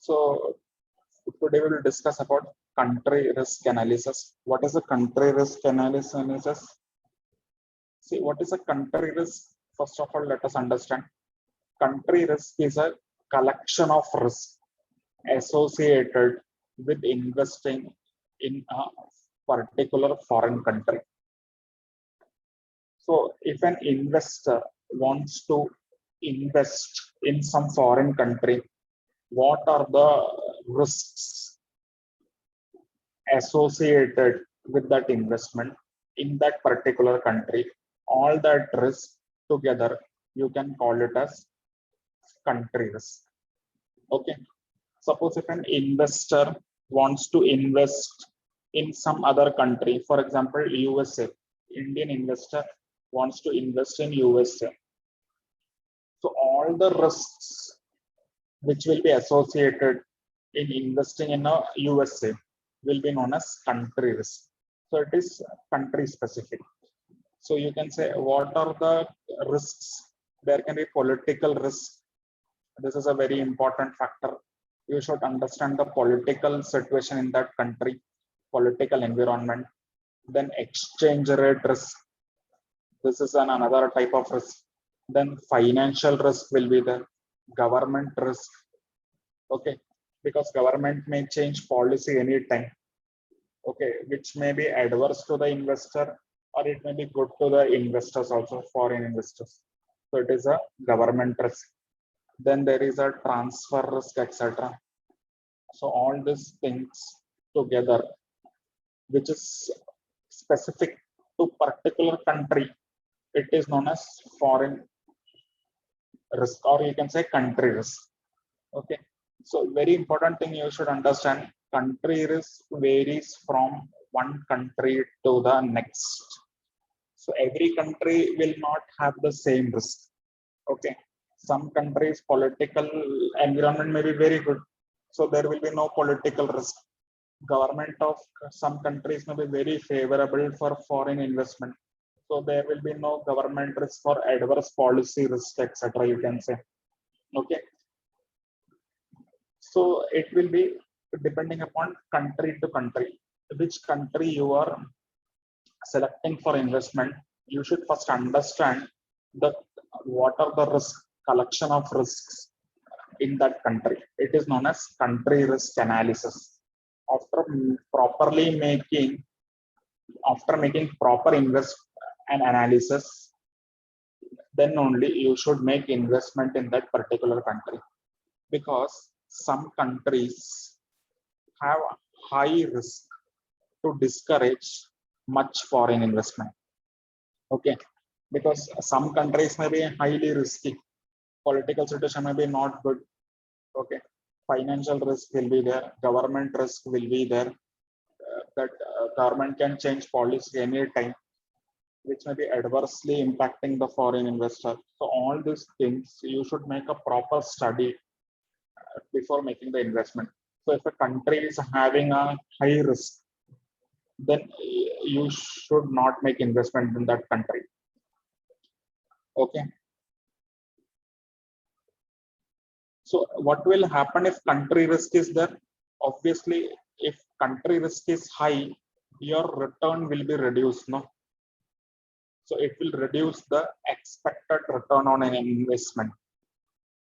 So today we will discuss about country risk analysis. What is a country risk analysis? See, what is a country risk? First of all, let us understand. Country risk is a collection of risk associated with investing in a particular foreign country. So, if an investor wants to invest in some foreign country, what are the risks associated with that investment in that particular country? All that risk together, you can call it as country risk. Okay. Suppose if an investor wants to invest in some other country, for example, USA, Indian investor wants to invest in USA. So all the risks which will be associated in investing in a USA will be known as country risk. So it is country specific. So you can say, what are the risks? There can be political risk. This is a very important factor. You should understand the political situation in that country, political environment. Then exchange rate risk. This is another type of risk. Then financial risk will be there. Government risk. Okay, because government may change policy anytime. Okay, which may be adverse to the investor or it may be good to the investors also, foreign investors. So it is a government risk. Then there is a transfer risk, etc. So all these things together, which is specific to particular country, it is known as foreign risk, or you can say country risk. Okay. So very important thing you should understand, country risk varies from one country to the next. So every country will not have the same risk. Okay. Some countries' political environment may be very good. So there will be no political risk. Government of some countries may be very favorable for foreign investment. So there will be no government risk or adverse policy risk, etc. You can say. Okay. So it will be depending upon country to country. Which country you are selecting for investment, you should first understand what are the collection of risks in that country. It is known as country risk analysis. After making proper invest and analysis, then only you should make investment in that particular country, because some countries have high risk to discourage much foreign investment. Okay, because some countries may be highly risky, political situation may be not good. Okay, financial risk will be there, government risk will be there, that government can change policy anytime, which may be adversely impacting the foreign investor. So all these things you should make a proper study before making the investment. So if a country is having a high risk, then you should not make investment in that country. Okay. So what will happen if country risk is there? Obviously, if country risk is high, your return will be reduced, no? So it will reduce the expected return on an investment.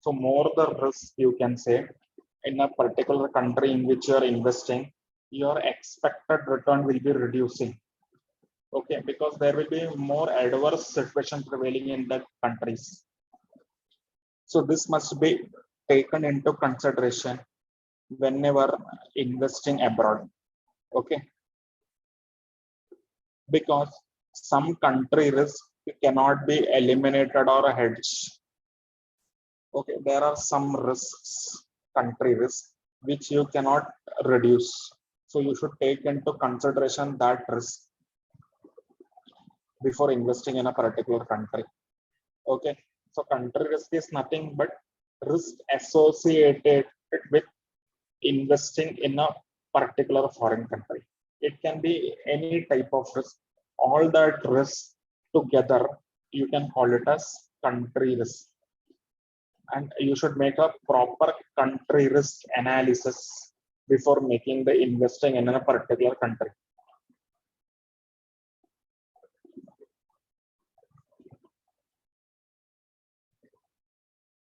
So more the risk, you can say, in a particular country in which you are investing, your expected return will be reducing. Okay, because there will be more adverse situation prevailing in the countries. So this must be taken into consideration whenever investing abroad. Okay, because some country risk cannot be eliminated or hedged. Okay, there are some risks, country risk, which you cannot reduce. So you should take into consideration that risk before investing in a particular country. Okay, so country risk is nothing but risk associated with investing in a particular foreign country. It can be any type of risk. All that risk together, you can call it as country risk. and you should make a proper country risk analysis before making the investing in a particular country.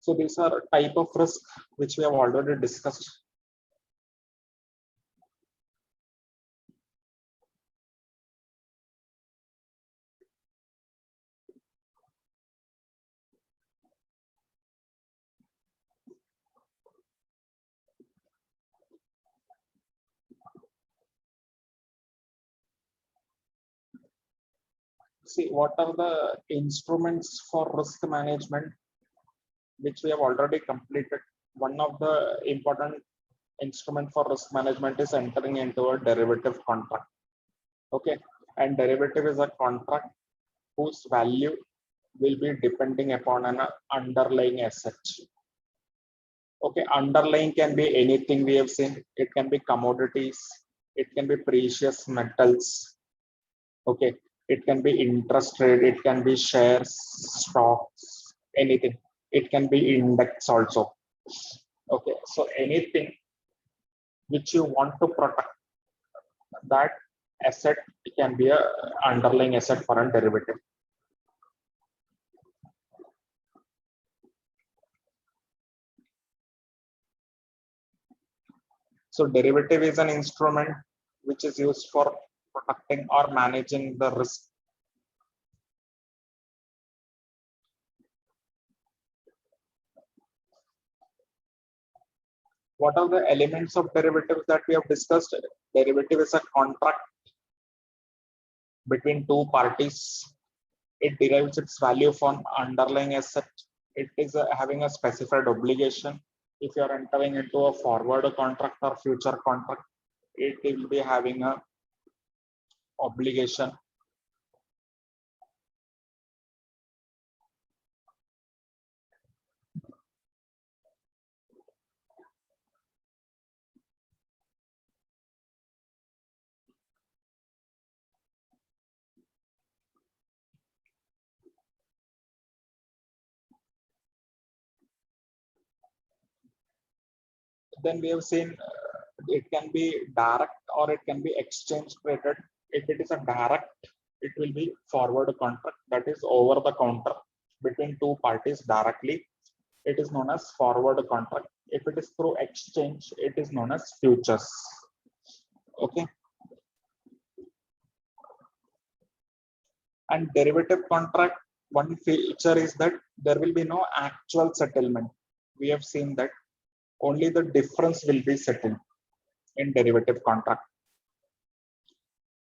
So these are type of risk which we have already discussed. See, what are the instruments for risk management which we have already completed? One of the important instrument for risk management is entering into a derivative contract. Okay, and derivative is a contract whose value will be depending upon an underlying asset. Okay, underlying can be anything we have seen. It can be commodities, it can be precious metals. Okay, it can be interest rate, it can be shares, stocks, anything. It can be index also. Okay, so anything which you want to protect, that asset can be a underlying asset for a derivative. So derivative is an instrument which is used for protecting or managing the risk. What are the elements of derivatives that we have discussed? Derivative is a contract between two parties. It derives its value from underlying asset. It is having a specified obligation. If you are entering into a forward contract or future contract, it will be having a obligation. Then we have seen it can be direct or it can be exchange traded. If it is a direct, it will be forward contract, that is over the counter between two parties directly. It is known as forward contract. If it is through exchange, it is known as futures. Okay. And derivative contract, one feature is that there will be no actual settlement. We have seen that only the difference will be settled in derivative contract.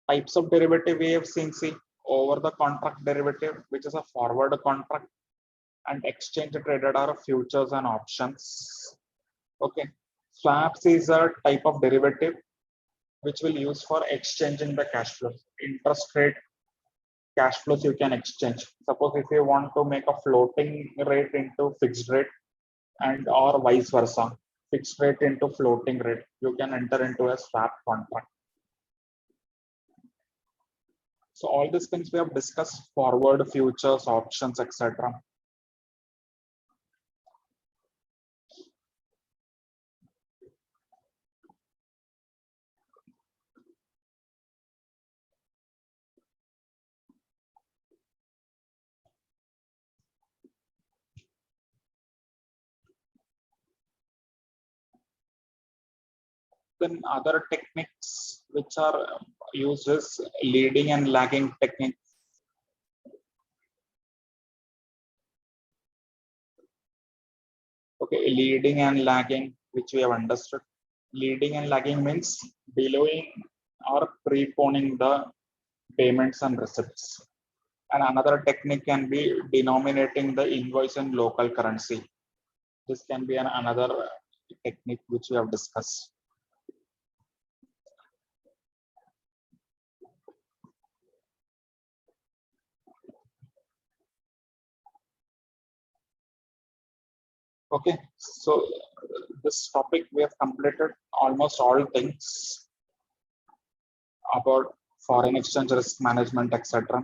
Types of derivative we have seen, see, over the contract derivative, which is a forward contract, and exchange traded are futures and options. Okay. Swaps is a type of derivative which will use for exchanging the cash flows. Interest rate cash flows you can exchange. Suppose if you want to make a floating rate into fixed rate and or vice versa, fixed rate into floating rate, you can enter into a swap contract. So all these things we have discussed: forward, futures, options, etc. Then other techniques which are used is leading and lagging technique. Okay, leading and lagging, which we have understood. Leading and lagging means delaying or preponing the payments and receipts. And another technique can be denominating the invoice in local currency. This can be another technique which we have discussed. Okay, so this topic we have completed almost all things about foreign exchange risk management, etc.